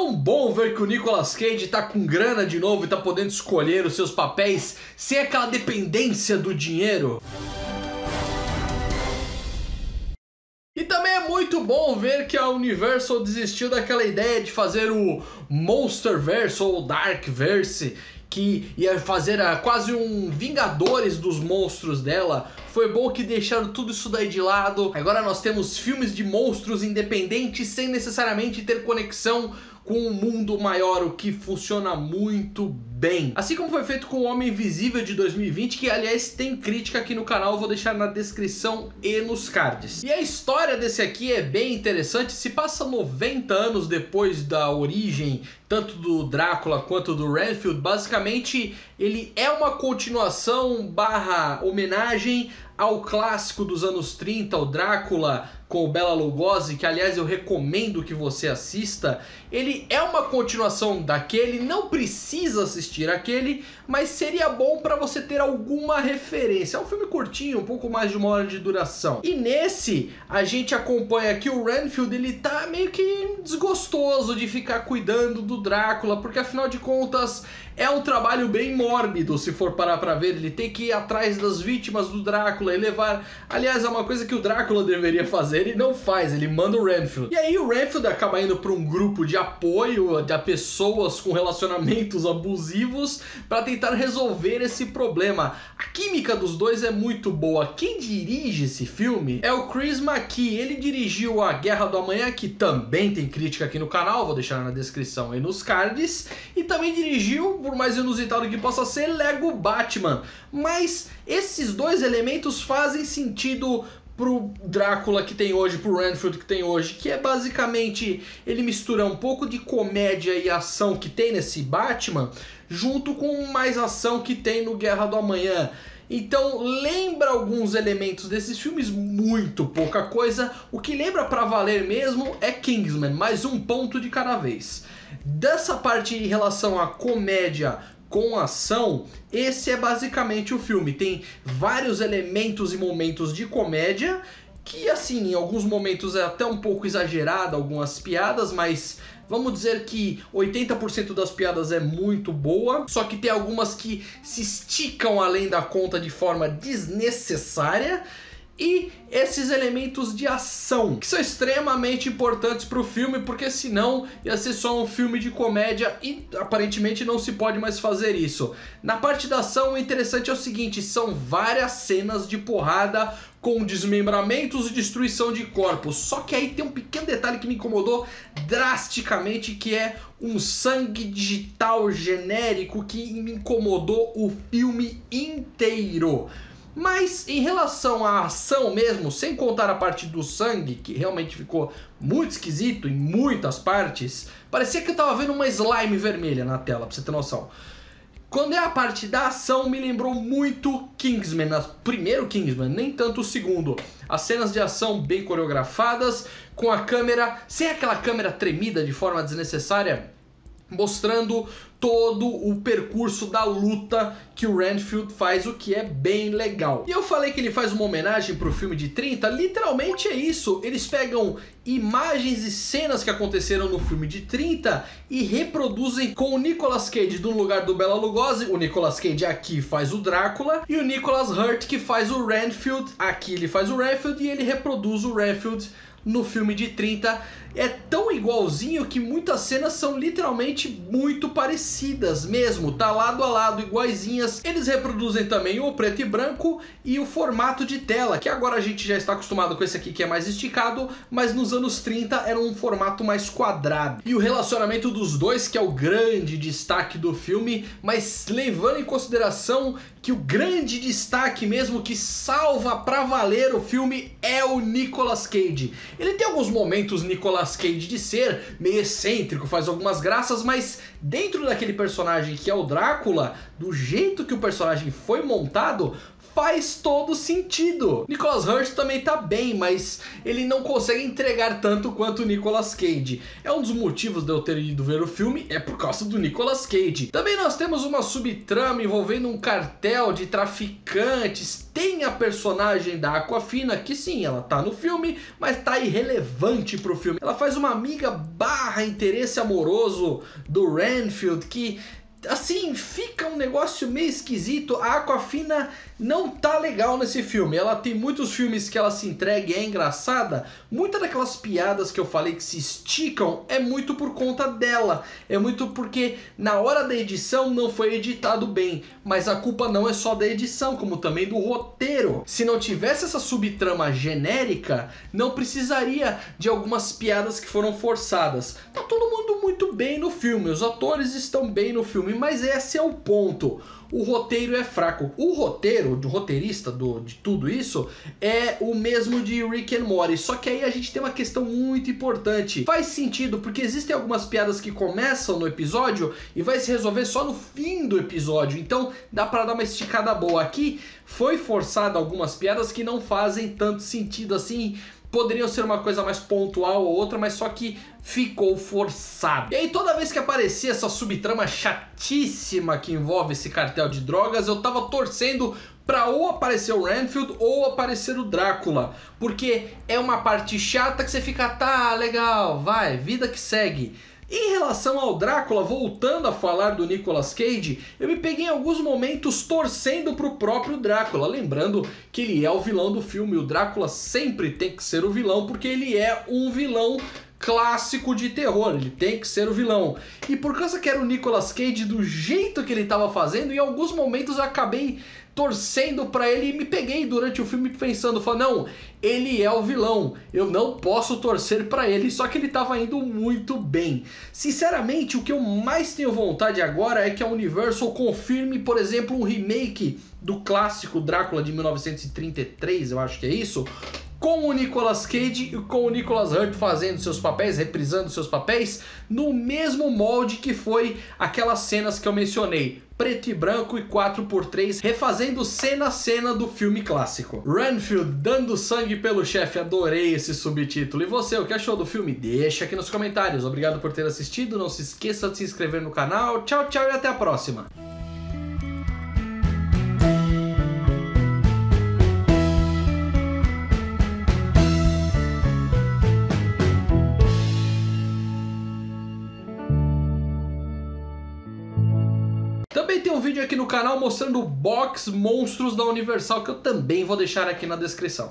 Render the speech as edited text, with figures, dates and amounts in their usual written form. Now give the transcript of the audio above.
tão bom ver que o Nicolas Cage tá com grana de novo e tá podendo escolher os seus papéis sem aquela dependência do dinheiro. E também é muito bom ver que a Universal desistiu daquela ideia de fazer o Monsterverse ou Darkverse, que ia fazer quase um Vingadores dos monstros dela. Foi bom que deixaram tudo isso daí de lado. Agora nós temos filmes de monstros independentes sem necessariamente ter conexão com um mundo maior, o que funciona muito bem. Assim como foi feito com o Homem Invisível de 2020, que aliás tem crítica aqui no canal, eu vou deixar na descrição e nos cards. E a história desse aqui é bem interessante, se passa 90 anos depois da origem, tanto do Drácula quanto do Renfield. Basicamente ele é uma continuação barra homenagem ao clássico dos anos 30, o Drácula com o Bela Lugosi, que aliás eu recomendo que você assista. Ele é uma continuação daquele, não precisa assistir aquele, mas seria bom para você ter alguma referência. É um filme curtinho, um pouco mais de 1 hora de duração. E nesse, a gente acompanha aqui o Renfield, ele tá meio que desgostoso de ficar cuidando do Drácula, porque afinal de contas é um trabalho bem mórbido, se for parar pra ver. Ele tem que ir atrás das vítimas do Drácula e levar... Aliás, é uma coisa que o Drácula deveria fazer, ele não faz, ele manda o Renfield. E aí o Renfield acaba indo pra um grupo de apoio de pessoas com relacionamentos abusivos pra tentar resolver esse problema. A química dos dois é muito boa. Quem dirige esse filme é o Chris McKee. Ele dirigiu A Guerra do Amanhã, que também tem crítica aqui no canal, vou deixar na descrição e nos cards. E também dirigiu, por mais inusitado que possa ser, Lego Batman. Mas esses dois elementos fazem sentido pro Drácula que tem hoje, pro Renfield que tem hoje, que é basicamente, ele mistura um pouco de comédia e ação que tem nesse Batman, junto com mais ação que tem no Guerra do Amanhã. Então lembra alguns elementos desses filmes, muito pouca coisa. O que lembra pra valer mesmo é Kingsman, mais um ponto de cada vez. Dessa parte em relação à comédia com ação, esse é basicamente o filme. Tem vários elementos e momentos de comédia, que assim, em alguns momentos é até um pouco exagerado, algumas piadas, mas vamos dizer que 80% das piadas é muito boa, só que tem algumas que se esticam além da conta de forma desnecessária. E esses elementos de ação, que são extremamente importantes para o filme, porque senão ia ser só um filme de comédia e aparentemente não se pode mais fazer isso. Na parte da ação, o interessante é o seguinte, são várias cenas de porrada com desmembramentos e destruição de corpos. Só que aí tem um pequeno detalhe que me incomodou drasticamente, que é um sangue digital genérico que me incomodou o filme inteiro. Mas em relação à ação mesmo, sem contar a parte do sangue, que realmente ficou muito esquisito em muitas partes, parecia que eu tava vendo uma slime vermelha na tela, pra você ter noção. Quando é a parte da ação, me lembrou muito Kingsman, primeiro Kingsman, nem tanto o segundo. As cenas de ação bem coreografadas, com a câmera, sem aquela câmera tremida de forma desnecessária, mostrando todo o percurso da luta que o Renfield faz, o que é bem legal. E eu falei que ele faz uma homenagem pro filme de 30, literalmente é isso. Eles pegam imagens e cenas que aconteceram no filme de 30 e reproduzem com o Nicolas Cage no lugar do Bela Lugosi. O Nicolas Cage aqui faz o Drácula e o Nicholas Hoult que faz o Renfield. Aqui ele faz o Renfield e ele reproduz o Renfield no filme de 30. É tão igualzinho que muitas cenas são literalmente muito parecidas mesmo, tá lado a lado, iguaizinhas. Eles reproduzem também o preto e branco e o formato de tela, que agora a gente já está acostumado com esse aqui que é mais esticado, mas nos anos 30 era um formato mais quadrado. E o relacionamento dos dois, que é o grande destaque do filme, mas levando em consideração que o grande destaque mesmo, que salva pra valer o filme, é o Nicolas Cage. Ele tem alguns momentos Nicolas Cage de ser meio excêntrico, faz algumas graças, mas dentro daquele personagem que é o Drácula, do jeito que o personagem foi montado, faz todo sentido. Nicholas Hoult também tá bem, mas ele não consegue entregar tanto quanto o Nicolas Cage. É um dos motivos de eu ter ido ver o filme, é por causa do Nicolas Cage. Também nós temos uma subtrama envolvendo um cartel de traficantes. Tem a personagem da Awkwafina, que sim, ela tá no filme, mas tá irrelevante pro filme. Ela faz uma amiga barra interesse amoroso do Renfield, que assim, fica um negócio meio esquisito. A Awkwafina não tá legal nesse filme. Ela tem muitos filmes que ela se entrega e é engraçada. Muitas daquelas piadas que eu falei que se esticam é muito por conta dela. É muito porque na hora da edição não foi editado bem. Mas a culpa não é só da edição, como também do roteiro. Se não tivesse essa subtrama genérica, não precisaria de algumas piadas que foram forçadas. Tá todo mundo muito bem no filme, os atores estão bem no filme, mas esse é o ponto. O roteiro é fraco. O roteiro, do roteirista de tudo isso, é o mesmo de Rick and Morty. Só que aí a gente tem uma questão muito importante. Faz sentido, porque existem algumas piadas que começam no episódio e vai se resolver só no fim do episódio. Então dá pra dar uma esticada boa. Aqui foi forçado algumas piadas que não fazem tanto sentido assim. Poderiam ser uma coisa mais pontual ou outra, mas só que ficou forçado. E aí toda vez que aparecia essa subtrama chatíssima que envolve esse cartel de drogas, eu tava torcendo pra ou aparecer o Renfield ou aparecer o Drácula, porque é uma parte chata que você fica, tá, legal, vai, vida que segue. Em relação ao Drácula, voltando a falar do Nicolas Cage, eu me peguei em alguns momentos torcendo pro próprio Drácula, lembrando que ele é o vilão do filme. O Drácula sempre tem que ser o vilão, porque ele é um vilão clássico de terror, ele tem que ser o vilão. E por causa que era o Nicolas Cage, do jeito que ele estava fazendo, em alguns momentos eu acabei torcendo pra ele e me peguei durante o filme pensando, falando, não, ele é o vilão, eu não posso torcer pra ele, só que ele tava indo muito bem. Sinceramente, o que eu mais tenho vontade agora é que a Universal confirme, por exemplo, um remake do clássico Drácula de 1933, eu acho que é isso, com o Nicolas Cage e com o Nicholas Hoult fazendo seus papéis, reprisando seus papéis, no mesmo molde que foi aquelas cenas que eu mencionei, preto e branco e 4x3, refazendo cena a cena do filme clássico. Renfield dando sangue pelo chefe, adorei esse subtítulo. E você, o que achou do filme? Deixa aqui nos comentários. Obrigado por ter assistido, não se esqueça de se inscrever no canal. Tchau, tchau e até a próxima. Também tem um vídeo aqui no canal mostrando o box monstros da Universal que eu também vou deixar aqui na descrição.